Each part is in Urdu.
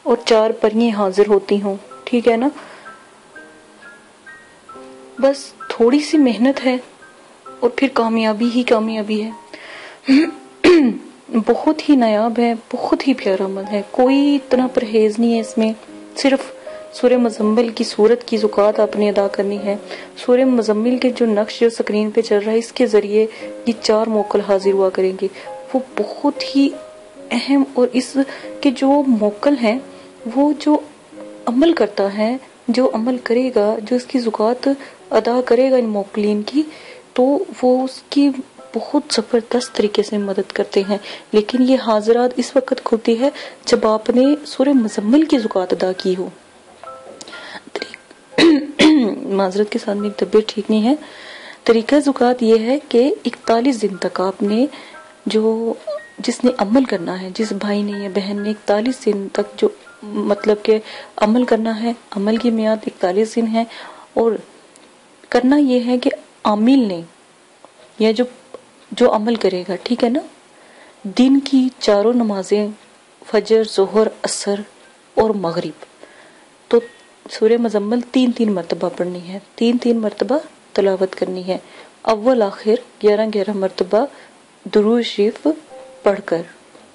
اور 4 پرییں حاضر ہوتی ہوں، ٹھیک ہے نا. بس تھوڑی سی محنت ہے اور پھر کامیابی ہی کامیابی ہے. بہت ہی نایاب ہے، بہت ہی پیارا عمل ہے، کوئی اتنا پرہیز نہیں ہے اس میں. صرف سورہ مزمل کی صورت کی زکوٰۃ آپ نے ادا کرنی ہے. سورہ مزمل کے جو نقش جو سکرین پہ چل رہا ہے، اس کے ذریعے یہ 4 موکل حاضر ہوا کریں گے. وہ بہت ہی اہم، اور اس کے جو موکل ہیں وہ جو عمل کرتا ہے، جو عمل کرے گا، جو اس کی زکوٰۃ ادا کرے گا ان موکلین کی، تو وہ اس کی بہت زبردست طریقے سے مدد کرتے ہیں. لیکن یہ حاضرات اس وقت کھلتی ہے جب آپ نے سورہ مزمل کی زکوٰۃ ادا کی ہو. معذرت کے ساتھ میری طبیعت ٹھیک نہیں ہے. طریقہ زکوٰۃ یہ ہے کہ 41 دن تک آپ نے جس نے عمل کرنا ہے، جس بھائی نے یا بہن نے 41 دن تک جو مطلب کہ عمل کرنا ہے، عمل کی میعاد 41 دن ہے. اور کرنا یہ ہے کہ عامل نے یا جو عمل کرے گا، ٹھیک ہے نا، دن کی 4 نمازیں فجر، ظہر، عصر اور مغرب، تو سورہ مزمل 3 مرتبہ پڑھنی ہے، 3 مرتبہ تلاوت کرنی ہے، اول آخر 11 مرتبہ درود شریف پڑھ کر،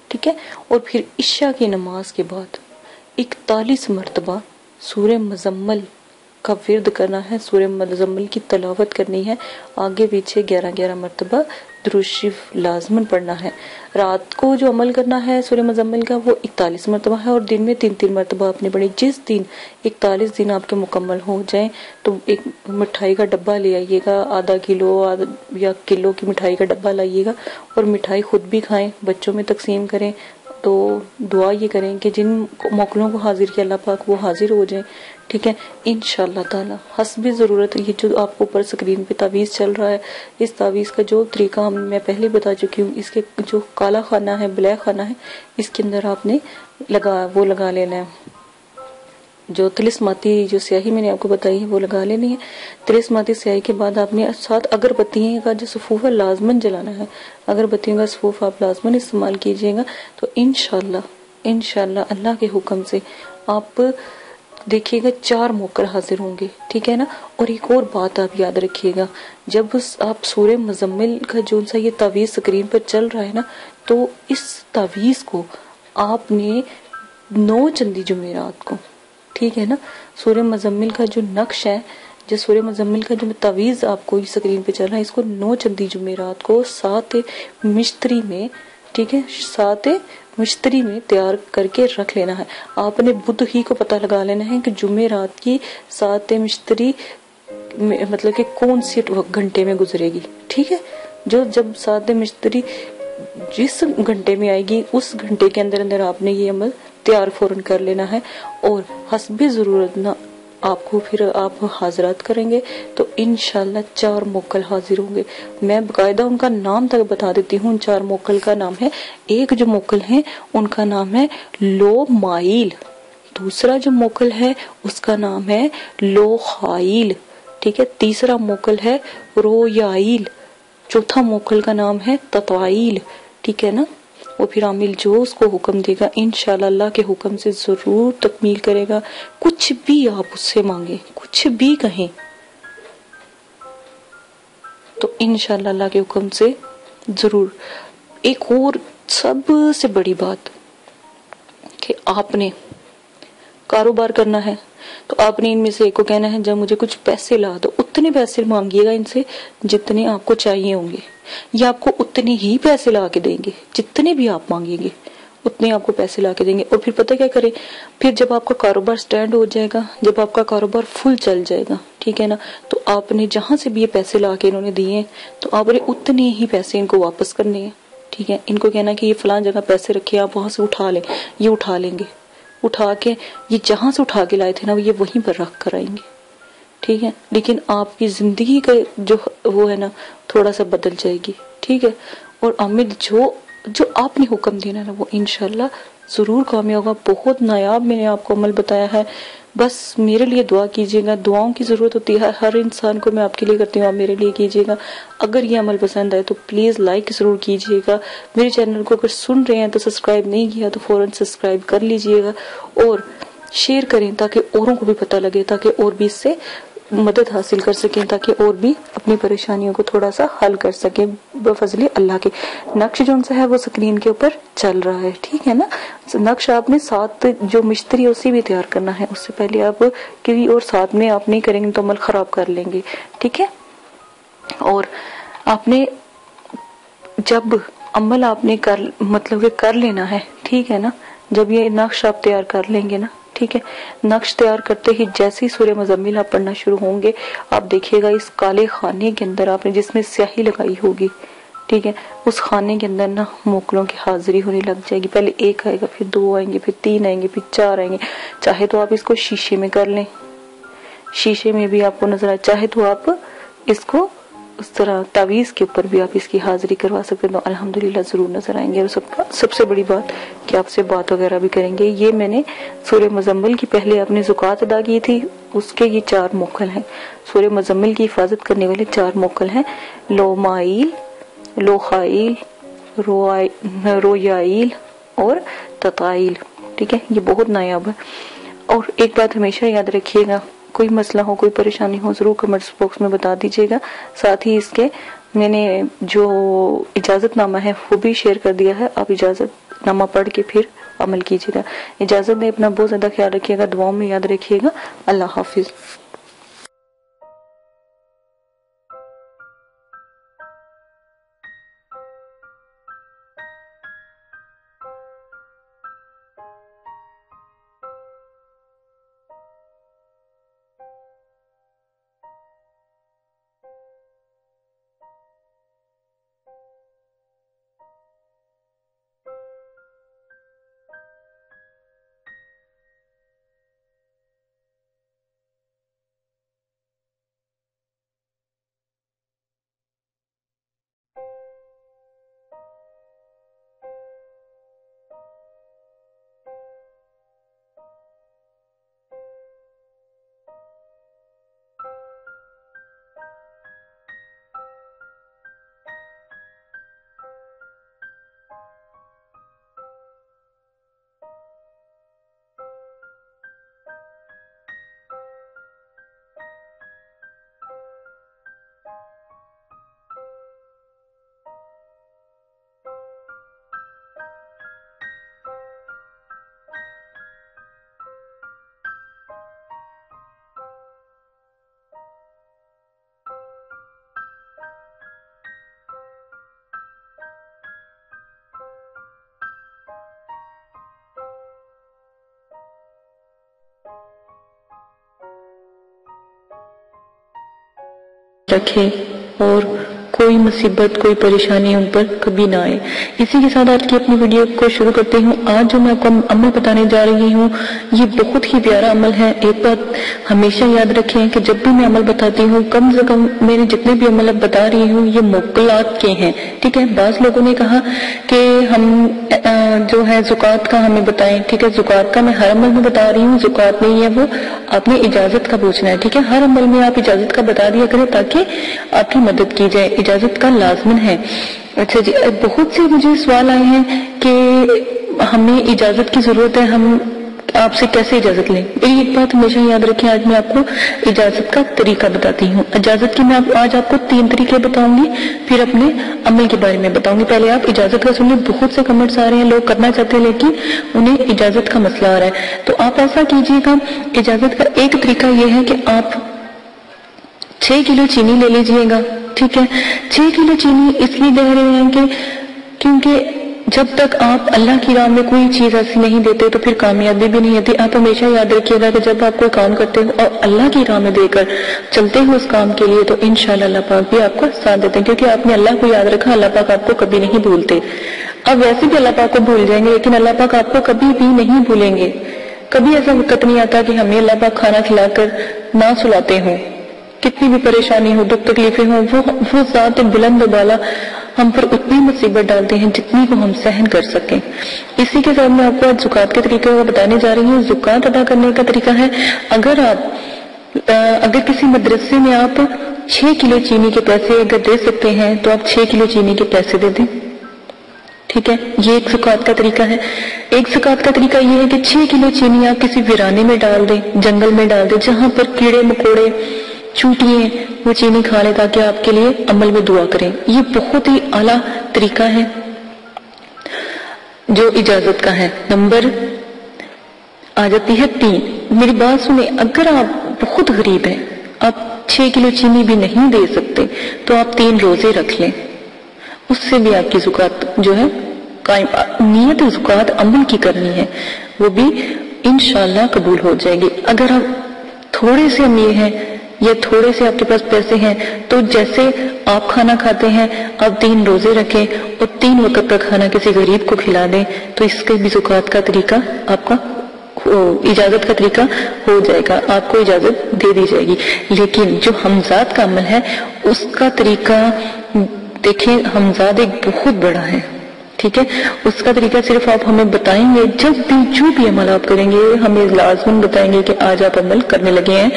ٹھیک ہے. اور پھر عشاء کی نماز کے بعد 41 مرتبہ سورہ مزمل کا ورد کرنا ہے، سورہ مزمل کی تلاوت کرنی ہے، آگے پیچھے 11 مرتبہ درود شریف لازمن پڑھنا ہے. رات کو جو عمل کرنا ہے سورہ مزمل کا وہ 41 مرتبہ ہے، اور دن میں 3 مرتبہ آپ نے پڑھی. جس دن 41 دن آپ کے مکمل ہو جائیں تو ایک مٹھائی کا ڈبہ لے آئیے گا، آدھا کلو یا کلو کی مٹھائی کا ڈبہ لائیے گا، اور مٹھائی خود بھی کھائیں، بچوں میں تقسیم کریں. تو دعا یہ کریں کہ جن موکلوں کو حاضر کیا اللہ پاک وہ حاضر ہو جائیں، ٹھیک ہے. انشاءاللہ تعالی حسب ضرورت یہ جو آپ کو اوپر سکرین پہ تعویذ چل رہا ہے، اس تعویذ کا جو طریقہ میں پہلے بتا چکی ہوں، اس کے جو کالا خانہ ہے، بلیک خانہ ہے، اس کے اندر آپ نے لگا لینا ہے. جو طلسماتی جو سیاہی میں نے آپ کو بتائی ہے وہ لگا لینی ہے. طلسماتی سیاہی کے بعد آپ نے ساتھ اگربتیوں کا جو صفوف ہے لازمن جلانا ہے. اگربتیوں کا صفوف آپ لازمن استعمال کیجئے گا تو انشاءاللہ اللہ کے حکم سے آپ دیکھیے گا 4 موکل حاضر ہوں گے، ٹھیک ہے نا. اور ایک اور بات آپ یاد رکھیے گا، جب آپ سورہ مزمل کا جو سا یہ تعویذ سکرین پر چل رہا ہے نا، تو اس تعویذ کو آپ نے 9 چندی جمعرات کو، ٹھیک ہے نا، سورہ مزمل کا جو نقش ہے، جو سورہ مزمل کا جو تعویذ آپ کو سکرین پہ چل رہا ہے، اس کو 9 چندی جمعرات کو 7 مشتری میں، ٹھیک ہے، 7 مشتری میں تیار کر کے رکھ لینا ہے. آپ نے بدھ ہی کو پتہ لگا لینا ہے کہ جمعرات کی 7 مشتری مطلب کہ کون سی گھنٹے میں گزرے گی، ٹھیک ہے. جب 7 مشتری جس گھنٹے میں آئے گی اس گھنٹے کے اندر آپ نے یہ عمل تیار فوراً کر لینا ہے. اور حسب ضرورت نہ آپ کو پھر آپ حاضرات کریں گے تو انشاءاللہ 4 موکل حاضر ہوں گے. میں باقاعدہ ان کا نام تک بتا دیتی ہوں. ان 4 موکل کا نام ہے، ایک جو موکل ہے ان کا نام ہے لو مائل، دوسرا جو موکل ہے اس کا نام ہے لو خائل، ٹھیک ہے، تیسرا موکل ہے رو یائل، چوتھا موکل کا نام ہے تطائل، ٹھیک ہے نا. وہ پھر عامل جو اس کو حکم دے گا انشاءاللہ اللہ کے حکم سے ضرور تکمیل کرے گا. کچھ بھی آپ اس سے مانگیں، کچھ بھی کہیں تو انشاءاللہ اللہ کے حکم سے ضرور. ایک اور سب سے بڑی بات کہ آپ نے کاروبار کرنا ہے تو آپ نے ان میں سے ایک کو کہنا ہے جب مجھے کچھ پیسے لا دو، اتنے پیسے مانگیے گا ان سے جتنے آپ کو چاہیے ہوں گے، یا آپ کو اتنے ہی پیسے لا کے دیں گے، جتنے بھی آپ مانگیں گے اتنے آپ کو پیسے لا کے دیں گے. اور پھر پتہ کیا کریں، پھر جب آپ کا کاروبار سٹینڈ ہو جائے گا، جب آپ کا کاروبار فل چل جائے گا، ٹھیک ہے نا، تو آپ نے جہاں سے بھی یہ پیسے لا کے انہوں نے دیے ہیں تو آپ نے اتنے ہی پیسے ان کو واپس کرنے ہیں، ٹھیک ہے. ان کو کہنا کہ یہ فلاں جگہ پیسے رکھے، آپ وہاں سے اٹھا لیں. یہ اٹھا لیں گے، اٹھا کے یہ جہاں سے اٹھا کے لائے تھے نا یہ وہیں پر رکھ کر آئیں گے، ٹھیک ہے. لیکن آپ کی زندگی کا جو وہ ہے نا تھوڑا سا بدل جائے گی، ٹھیک ہے. اور امید جو آپ نے حکم دینا نا وہ انشاءاللہ ضرور کامیاب ہوگا. بہت نایاب میں نے آپ کو عمل بتایا ہے. بس میرے لیے دعا کیجیے گا. دعاؤں کی ضرورت ہوتی ہے ہر انسان کو. میں آپ کے لیے کرتی ہوں, آپ میرے لیے کیجیے گا. اگر یہ عمل پسند آئے تو پلیز لائک ضرور کیجیے گا. میرے چینل کو اگر سن رہے ہیں تو سبسکرائب نہیں کیا تو فوراً سبسکرائب کر لیجیے گا, اور شیئر کریں تاکہ اوروں کو بھی پتہ لگے, تاکہ اور بھی اس سے مدد حاصل کر سکیں, تاکہ اور بھی اپنی پریشانیوں کو تھوڑا سا حل کر سکیں بفضل اللہ کے. نقش جو سا ہے وہ سکرین کے اوپر چل رہا ہے, ٹھیک ہے نا. نقش آپ نے ساتھ جو مشتری ہے اسی بھی تیار کرنا ہے. اس سے پہلے آپ کسی اور ساتھ میں آپ نہیں کریں گے تو عمل خراب کر لیں گے, ٹھیک ہے. اور آپ نے جب عمل آپ نے مطلب کہ کر لینا ہے, ٹھیک ہے نا. جب یہ نقش آپ تیار کر لیں گے نا, ٹھیک ہے, نقش تیار کرتے ہی جیسے ہی سورہ مزمل آپ پڑھنا شروع ہوں گے, آپ دیکھیے گا اس کالے خانے کے اندر آپ نے جس میں سیاہی لگائی ہوگی, ٹھیک ہے, اس خانے کے اندر نا موکلوں کی حاضری ہونے لگ جائے گی. پہلے 1 آئے گا, پھر 2 آئیں گے, پھر 3 آئیں گے, پھر 4 آئیں گے. چاہے تو آپ اس کو شیشے میں کر لیں, شیشے میں بھی آپ کو نظر آئے, چاہے تو آپ اس کو اس طرح تعویذ کے اوپر بھی آپ اس کی حاضری کروا سکتے ہیں, تو الحمدللہ ضرور نظر آئیں گے. اور سب سے بڑی بات کہ آپ سے بات وغیرہ بھی کریں گے. یہ میں نے سورہ مزمل کی پہلے اپنی زکوٰۃ ادا کی تھی, اس کے یہ 4 موکل ہیں. سورہ مزمل کی حفاظت کرنے والے 4 موکل ہیں, لو مائل, لو خائل, رویائل اور تطائل, ٹھیک ہے. یہ بہت نایاب ہے. اور ایک بات ہمیشہ یاد رکھیے گا, کوئی مسئلہ ہو, کوئی پریشانی ہو, ضرور کمنٹس باکس میں بتا دیجیے گا. ساتھ ہی اس کے میں نے جو اجازت نامہ ہے وہ بھی شیئر کر دیا ہے. آپ اجازت نامہ پڑھ کے پھر عمل کیجیے گا. اجازت دیں, اپنا بہت زیادہ خیال رکھیے گا, دعاؤں میں یاد رکھیے گا. اللہ حافظ. رکھے اور کوئی مصیبت کوئی پریشانی ان پر کبھی نہ آئے. اسی کے ساتھ آج کی اپنی ویڈیو کو شروع کرتے ہوں. آج جو میں آپ کو عمل بتانے جا رہی ہوں یہ بہت ہی پیارا عمل ہے. ایک بات ہمیشہ یاد رکھیں کہ جب بھی میں عمل بتاتی ہوں, کم سے کم میں نے جتنے بھی عمل بتا رہی ہوں یہ موکلات کے ہیں, ٹھیک ہے. بعض لوگوں نے کہا کہ ہم جو ہے زکوٰۃ کا ہمیں بتائیں, ٹھیک ہے. زکوٰۃ کا میں ہر عمل میں بتا رہی ہوں, زکوٰۃ نہیں ہے وہ, آپ نے اجازت کا پوچھنا ہے, ٹھیک ہے. ہر عمل میں آپ اجازت کا بتا دیا کریں تاکہ آپ کی مدد کی جائے. اجازت کا لازمن ہے. اچھا جی, بہت سے مجھے سوال آئے ہیں کہ ہمیں اجازت کی ضرورت ہے, ہم آپ سے کیسے اجازت لیں. میری ایک بات ہمیشہ یاد رکھیں, آج میں آپ کو اجازت کا طریقہ بتاتی ہوں. اجازت کی میں آج آپ کو 3 طریقے بتاؤں گی, پھر اپنے عمل کے بارے میں بتاؤں گی. پہلے آپ اجازت کا سن لیں. بہت سے کمنٹس آ رہے ہیں, لوگ کرنا چاہتے ہیں لیکن انہیں اجازت کا مسئلہ آ رہا ہے. تو آپ ایسا کیجیے گا, اجازت کا ایک طریقہ یہ ہے کہ آپ 6 کلو چینی لے لیجئے گا, ٹھیک ہے. 6 کلو چینی اس لیے لے رہے ہیں کہ کیونکہ جب تک آپ اللہ کی راہ میں کوئی چیز ایسی نہیں دیتے تو پھر کامیابی بھی نہیں ہوتی. آپ ہمیشہ یاد رکھیے گا کہ جب آپ کوئی کام کرتے ہو اور اللہ کی راہ میں دے کر چلتے ہو اس کام کے لیے تو انشاءاللہ اللہ پاک بھی آپ کو ساتھ دیتے ہیں, کیونکہ آپ نے اللہ کو یاد رکھا, اللہ پاک آپ کو کبھی نہیں بھولتے. اب ویسے بھی اللہ پاک کو بھول جائیں گے لیکن اللہ پاک آپ کو کبھی بھی نہیں بھولیں گے. کبھی ایسا وقت نہیں آتا کہ ہمیں اللہ پاک کھانا کھلا کر نہ سلاتے ہوں. کتنی بھی پریشانی ہو, دکھ تکلیفیں ہوں, وہ ذات بلند و بالا ہم پر اتنی مصیبت ڈالتے ہیں جتنی کو ہم سہن کر سکیں. اسی کے ساتھ میں آپ کو آج زکوٰۃ کے طریقے کو بتانے جا رہی ہوں. زکوٰۃ ادا کرنے کا طریقہ ہے، اگر کسی مدرسے میں آپ 6 کلو چینی کے پیسے اگر دے سکتے ہیں تو آپ 6 کلو چینی کے پیسے دے دیں. ٹھیک ہے، یہ ایک زکوٰۃ کا طریقہ ہے. ایک زکوٰۃ کا طریقہ یہ ہے کہ 6 کلو چینی آپ کسی ویرانے میں ڈال دیں، جنگل میں ڈال دیں، جہاں پر کیڑے مکوڑے چونٹیاں وہ چینی کھا لیں تاکہ آپ کے لیے عمل میں دعا کریں. یہ بہت ہی اعلیٰ طریقہ ہے جو اجازت کا ہے. نمبر آ جاتی ہے 3. میری بات سنیں، اگر آپ بہت غریب ہیں، آپ 6 کلو چینی بھی نہیں دے سکتے تو آپ 3 روزے رکھ لیں، اس سے بھی آپ کی زکوٰۃ جو ہے قائم. نیت زکوٰۃ عمل کی کرنی ہے، وہ بھی انشاءاللہ قبول ہو جائے گی. اگر آپ تھوڑے سے امیر ہیں یا تھوڑے سے آپ کے پاس پیسے ہیں تو جیسے آپ کھانا کھاتے ہیں آپ 3 روزے رکھیں اور 3 وقت کا کھانا کسی غریب کو کھلا دیں تو اس کے بھی زکوٰۃ کا طریقہ آپ کا اجازت کا طریقہ ہو جائے گا، آپ کو اجازت دے دی جائے گی. لیکن جو حمزات کا عمل ہے اس کا طریقہ دیکھیں، حمزات ایک بہت بڑا ہے. ٹھیک ہے، اس کا طریقہ صرف آپ ہمیں بتائیں گے، جب بھی جو بھی عمل آپ کریں گے ہمیں لازماً بتائیں گے کہ آج آپ عمل کرنے لگے ہیں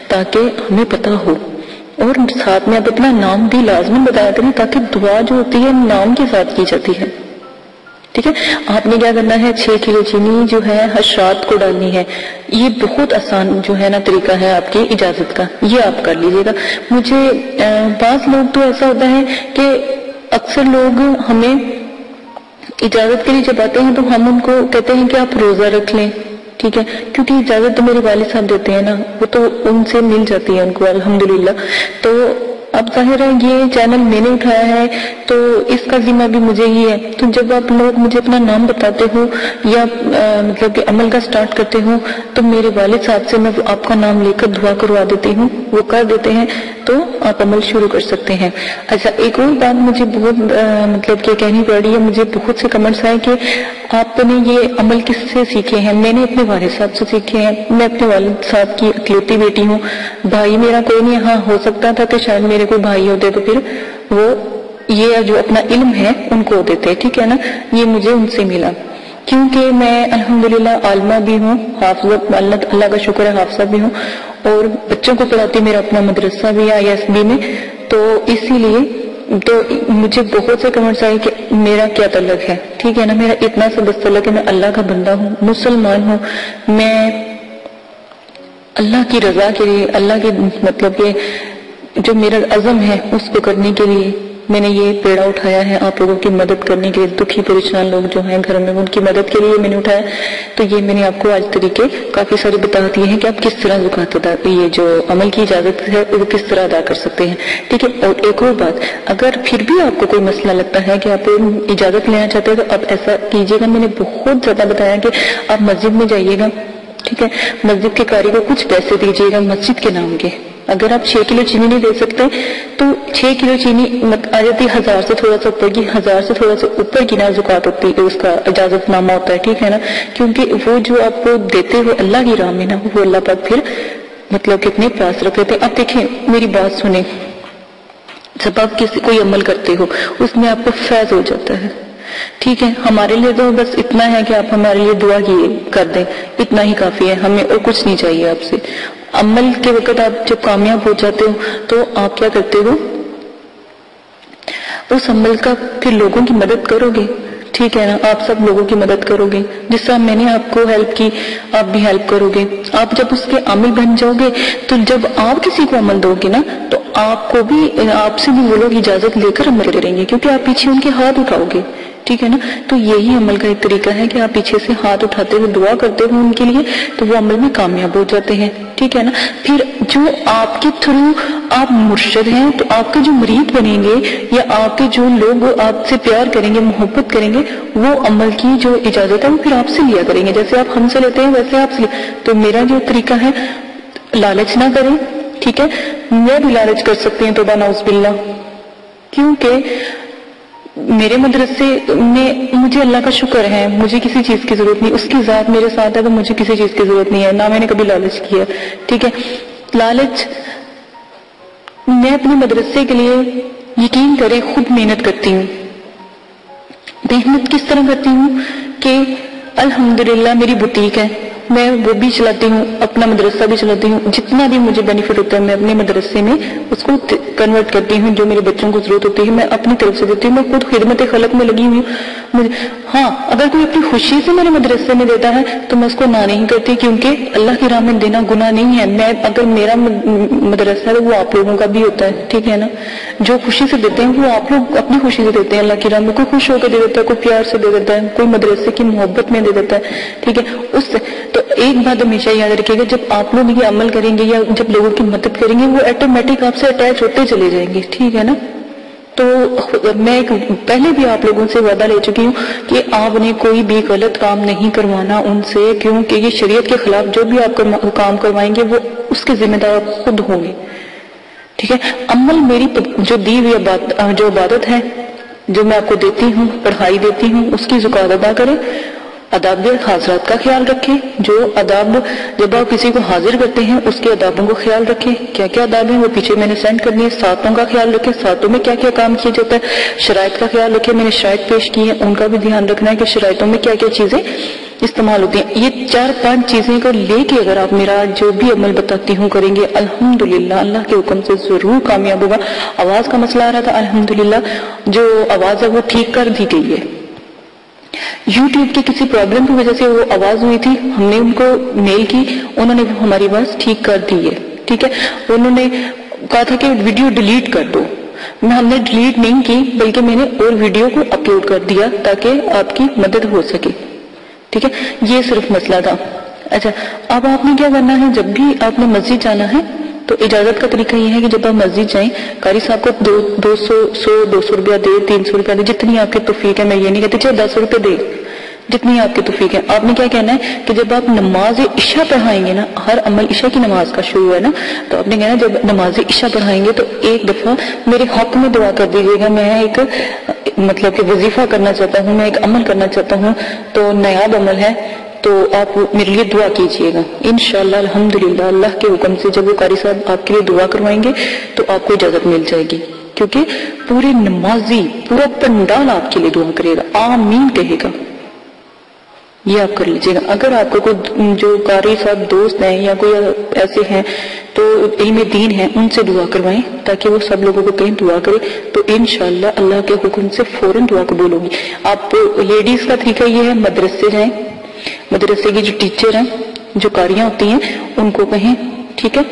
تاکہ ہمیں پتہ ہو. اور ساتھ میں آپ اپنا نام بھی لازماً بتایا کریں تاکہ دعا جو ہوتی ہے نام کے ساتھ کی جاتی ہے. ٹھیک ہے، آپ نے کیا کرنا ہے، 6 کلو چینی جو ہے حشرات کو ڈالنی ہے. یہ بہت آسان جو ہے نا طریقہ ہے آپ کی اجازت کا، یہ آپ کر لیجیے گا. مجھے بعض لوگ تو ایسا ہوتا ہے کہ اکثر لوگ ہمیں اجازت کے لیے جب آتے ہیں تو ہم ان کو کہتے ہیں کہ آپ روزہ رکھ لیں. ٹھیک ہے، کیونکہ اجازت تو میرے والد صاحب دیتے ہیں نا، وہ تو ان سے مل جاتی ہے ان کو الحمدللہ. تو اب ظاہر ہے یہ چینل میں نے اٹھایا ہے تو اس کا ذمہ بھی مجھے ہی ہے. تو جب آپ لوگ مجھے اپنا نام بتاتے ہو یا مطلب کہ عمل کا سٹارٹ کرتے ہو تو میرے والد صاحب سے میں آپ کا نام لے کر دعا کروا دیتی ہوں، وہ کر دیتے ہیں تو آپ عمل شروع کر سکتے ہیں. اچھا، ایک اور بات مجھے بہت مطلب کہ کہنی پڑ رہی ہے، مجھے بہت سے کمنٹس آئے کہ آپ نے یہ عمل کس سے سیکھے ہیں. میں نے اپنے والد صاحب سے سیکھے ہیں. میں اپنے والد صاحب کی اکلوتی بیٹی ہوں، بھائی میرا کوئی نہیں. ہاں، ہو سکتا تھا کہ شاید میرے کوئی بھائی ہوتے تو پھر وہ یہ جو اپنا علم ہے ان کو دیتے. ٹھیک ہے نا، یہ مجھے ان سے ملا کیونکہ میں الحمدللہ عالمہ بھی ہوں، حافظہ، اللہ کا شکر ہے حافظہ بھی ہوں اور بچوں کو پڑھاتی. میرا اپنا مدرسہ بھی ہے ISB میں، تو اسی لیے تو مجھے بہت سے کمنٹس آئے کہ میرا کیا تعلق ہے. ٹھیک ہے نا، میرا اتنا سا بس تعلق ہے، میں اللہ کا بندہ ہوں، مسلمان ہوں. میں اللہ کی رضا کے لیے، اللہ کے مطلب کہ جو میرا عزم ہے اس کو کرنے کے لیے میں نے یہ پیڑا اٹھایا ہے، آپ لوگوں کی مدد کرنے کے لیے. دکھی پریشان لوگ جو ہیں گھر میں ان کی مدد کے لیے میں نے اٹھایا. تو یہ میں نے آپ کو آج طریقے کافی سارے بتا دیے ہیں کہ آپ کس طرح زکوٰۃ ادا، یہ جو عمل کی اجازت ہے وہ کس طرح ادا کر سکتے ہیں. ٹھیک ہے، اور ایک اور بات، اگر پھر بھی آپ کو کوئی مسئلہ لگتا ہے کہ آپ اجازت لینا چاہتے ہیں تو آپ ایسا کیجیے گا. میں نے بہت زیادہ بتایا کہ آپ مسجد میں جائیے گا. ٹھیک ہے، مسجد کے قاری کو کچھ پیسے دیجیے گا مسجد کے نام کے. اگر آپ 6 کلو چینی نہیں دے سکتے تو 6 کلو چینی آ جاتی 1000 سے تھوڑا سا اوپر کی، 1000 سے تھوڑا سا اوپر کی نا زکوٰۃ ہوتی ہے، اس کا اجازت نامہ ہوتا ہے. ٹھیک ہے نا، کیونکہ وہ جو آپ کو دیتے ہوئے اللہ کی راہ میں نا وہ اللہ پاک پھر مطلب کتنے پاس رکھ لیتے ہیں. اب دیکھیں میری بات سنیں، جب آپ کوئی عمل کرتے ہو اس میں آپ کو فیض ہو جاتا ہے. ٹھیک ہے، ہمارے لیے تو بس اتنا ہے کہ آپ ہمارے لیے دعا کر دیں، اتنا ہی کافی ہے، ہمیں اور کچھ نہیں چاہیے آپ سے. عمل کے وقت آپ جب کامیاب ہو جاتے ہو تو آپ کیا کرتے ہو، اس عمل کا پھر لوگوں کی مدد کرو گے. ٹھیک ہے نا، آپ سب لوگوں کی مدد کرو گے. جس طرح میں نے آپ کو ہیلپ کی آپ بھی ہیلپ کرو گے. آپ جب اس کے عامل بن جاؤ گے تو جب آپ کسی کو عمل دو گے نا تو آپ کو بھی، آپ سے بھی وہ لوگ اجازت لے کر عمل کریں گے کیونکہ آپ پیچھے ان کے ہاتھ اٹھاؤ گے. ٹھیک ہے نا، تو یہی عمل کا ایک طریقہ ہے کہ آپ پیچھے سے ہاتھ اٹھاتے ہوئے دعا کرتے ہو ان کے لیے تو وہ عمل میں کامیاب ہو جاتے ہیں. ٹھیک ہے نا، پھر جو آپ کے تھرو آپ مرشد ہیں تو آپ کے جو مرید بنیں گے یا آپ کے جو لوگ آپ سے پیار کریں گے، محبت کریں گے، وہ عمل کی جو اجازت ہے وہ پھر آپ سے لیا کریں گے. جیسے آپ ہم سے لیتے ہیں ویسے آپ سے تو میرا جو طریقہ ہے لالچ نہ کریں. ٹھیک ہے، میں بھی لالچ کر سکتی ہیں توبہ نعوذ باللہ، کیونکہ میرے مدرسے میں مجھے اللہ کا شکر ہے، مجھے کسی چیز کی ضرورت نہیں. اس کی ذات میرے ساتھ ہے تو مجھے کسی چیز کی ضرورت نہیں ہے، نہ میں نے کبھی لالچ کیا. ٹھیک ہے، لالچ میں اپنے مدرسے کے لیے یقین کریں خود محنت کرتی ہوں. محنت کس طرح کرتی ہوں کہ الحمدللہ میری بوتیک ہے، میں وہ بھی چلاتی ہوں، اپنا مدرسہ بھی چلاتی ہوں. جتنا بھی مجھے بینیفٹ ہوتا ہے میں اپنے مدرسے میں اس کو کنورٹ کرتی ہوں. جو میرے بچوں کو ضرورت ہوتی ہے میں اپنی طرف سے دیتی ہوں. میں خود خدمت خلق میں لگی ہوئی ہوں. ہاں اگر کوئی اپنی خوشی سے میرے مدرسے میں دیتا ہے تو میں اس کو نہ نہیں کرتی، کیونکہ اللہ کی راہ میں دینا گناہ نہیں ہے. میں اگر میرا مدرسہ ہے وہ آپ لوگوں کا بھی ہوتا ہے، ٹھیک ہے نا. جو خوشی سے دیتے ہیں وہ آپ لوگ اپنی خوشی سے دیتے ہیں اللہ کی راہ میں. کوئی خوش ہو کے دے دیتا ہے، کوئی پیار سے دے دیتا ہے، کوئی مدرسے کی محبت میں دے دیتا ہے، ٹھیک ہے. اس سے تو ایک بات ہمیشہ یاد رکھیے گا، جب آپ لوگ یہ عمل کریں گے یا جب لوگوں کی مدد کریں گے وہ آٹومیٹک آپ سے اٹیچ ہوتے چلے جائیں گے، ٹھیک ہے نا. تو میں پہلے بھی آپ لوگوں سے وعدہ لے چکی ہوں کہ آپ نے کوئی بھی غلط کام نہیں کروانا ان سے، کیونکہ یہ شریعت کے خلاف جو بھی آپ کام کروائیں گے وہ اس کے ذمہ دار خود ہوں گے، ٹھیک ہے. عمل میری جو دی ہوئی جو عبادت ہے، جو میں آپ کو دیتی ہوں، پڑھائی دیتی ہوں، اس کی زکوٰۃ ادا کریں. آداب حاضرات کا خیال رکھیں. جو آداب جب آپ کسی کو حاضر کرتے ہیں اس کے آدابوں کو خیال رکھیں. کیا کیا آداب ہیں وہ پیچھے میں نے سینڈ کر دیے. ساتوں کا خیال رکھیں، ساتوں میں کیا کیا کام کیا جاتا ہے. شرائط کا خیال رکھیں، میں نے شرائط پیش کی ہیں، ان کا بھی دھیان رکھنا ہے کہ شرائطوں میں کیا کیا چیزیں استعمال ہوتی ہیں. یہ 4-5 چیزیں کو لے کے اگر آپ میرا جو بھی عمل بتاتی ہوں کریں گے، الحمدللہ اللہ کے حکم سے ضرور کامیاب ہوگا. آواز کا مسئلہ آ رہا تھا، الحمدللہ جو آواز ہے وہ ٹھیک کر دی گئی ہے. یوٹیوب کی کسی پرابلم کی وجہ سے وہ آواز ہوئی تھی، ہم نے ان کو میل کی، انہوں نے ہماری آواز ٹھیک کر دی ہے، ٹھیک ہے. انہوں نے کہا تھا کہ ویڈیو ڈیلیٹ کر دو، ہم نے ڈیلیٹ نہیں کی بلکہ میں نے اور ویڈیو کو اپلوڈ کر دیا تاکہ آپ کی مدد ہو سکے، ٹھیک ہے. یہ صرف مسئلہ تھا. اچھا اب آپ نے کیا کرنا ہے، جب بھی آپ نے مسجد جانا ہے تو اجازت کا طریقہ یہ ہے کہ جب آپ مسجد جائیں، قاری صاحب کو 200 روپیہ دے، 300 روپیہ دے، جتنی آپ کی توفیق ہے. میں یہ نہیں کہتی چاہے 10 روپے دے، جتنی آپ کی توفیق ہے. آپ نے کیا کہنا ہے کہ جب آپ نماز عشاء پڑھائیں گے نا، ہر عمل عشاء کی نماز کا شروع ہے نا، تو آپ نے کہنا جب نماز عشاء پڑھائیں گے تو ایک دفعہ میرے حق میں دعا کر دیجیے گا. میں ایک مطلب کہ وظیفہ کرنا چاہتا ہوں، میں ایک عمل کرنا چاہتا ہوں، تو نیاب عمل ہے، تو آپ میرے لیے دعا کیجئے گا. انشاءاللہ الحمدللہ اللہ کے حکم سے جب وہ قاری صاحب آپ کے لیے دعا کروائیں گے تو آپ کو اجازت مل جائے گی، کیونکہ پورے نمازی پورا پنڈال آپ کے لیے دعا کرے گا، آمین کہے گا. یہ آپ کر لیجئے گا. اگر آپ کو کوئی جو قاری صاحب دوست ہیں یا کوئی ایسے ہیں تو علم دین ہیں، ان سے دعا کروائیں تاکہ وہ سب لوگوں کو کہیں دعا کرے، تو انشاءاللہ اللہ کے حکم سے فوراً دعا قبول ہوگی. آپ لیڈیز کا طریقہ یہ ہے، مدرسے جائیں، مدرسے کی جو ٹیچر ہیں، جو قاریاں ہوتی ہیں، ان کو کہیں، ٹھیک ہے،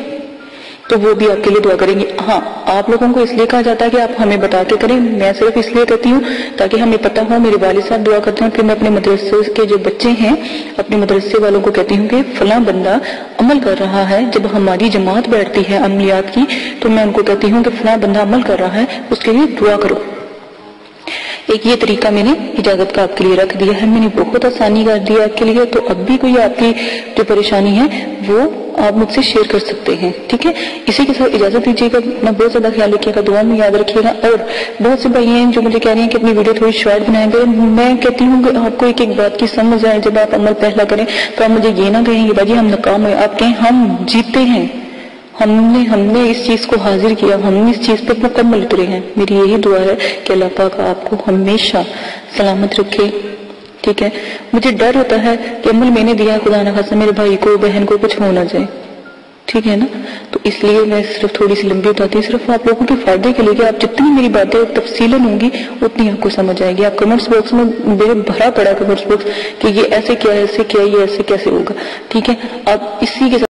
تو وہ بھی آپ کے لیے دعا کریں گے. ہاں آپ لوگوں کو اس لیے کہا جاتا ہے کہ آپ ہمیں بتا کے کریں، میں صرف اس لیے کرتی ہوں تاکہ ہمیں پتہ ہو. میرے والد صاحب دعا کرتے ہیں، پھر میں اپنے مدرسے کے جو بچے ہیں اپنے مدرسے والوں کو کہتی ہوں کہ فلاں بندہ عمل کر رہا ہے. جب ہماری جماعت بیٹھتی ہے عملیات کی تو میں ان کو کہتی ہوں کہ فلاں بندہ عمل کر رہا ہے، اس کے لیے دعا کرو. ایک یہ طریقہ میں نے اجازت کا آپ کے لیے رکھ دیا ہے، میں نے بہت آسانی کر دیا آپ کے لیے. تو اب بھی کوئی آپ کی جو پریشانی ہے وہ آپ مجھ سے شیئر کر سکتے ہیں، ٹھیک ہے. اسی کے ساتھ اجازت دیجیے گا، اپنا بہت زیادہ خیال رکھیے گا، دعا میں یاد رکھیے گا. اور بہت سے بھائی ہیں جو مجھے کہہ رہے ہیں کہ اپنی ویڈیو تھوڑی شارٹ بنائیں گے. میں کہتی ہوں کہ آپ کو ایک ایک بات کی سمجھ آئے. جب آپ عمل پہلا کریں تو آپ مجھے یہ نہ کہیں کہ باجی ہم ناکام ہوئے، آپ کہیں ہم جیتے ہیں، ہم نے اس چیز کو حاضر کیا، ہم نے اس چیز پہ مکمل اترے ہیں. میری یہی دعا ہے کہ اللہ پاک آپ کو ہمیشہ سلامت رکھے، ٹھیک ہے. مجھے ڈر ہوتا ہے کہ عمل میں نے دیا ہے، خدا نہ خاصہ میرے بھائی کو بہن کو کچھ ہو نہ جائے، ٹھیک ہے نا. تو اس لیے میں صرف تھوڑی سی لمبی بتاتی ہوں، صرف آپ لوگوں کے فائدے کے لیے کہ آپ جتنی میری باتیں تفصیلاً ہوں گی اتنی آپ کو سمجھ آئے گی. آپ کمنٹس باکس میں میرے بھرا پڑا کمنٹس باکس کہ یہ ایسے کیا، ایسے کیا، یہ ایسے کیسے ہوگا، ٹھیک ہے. آپ اسی کے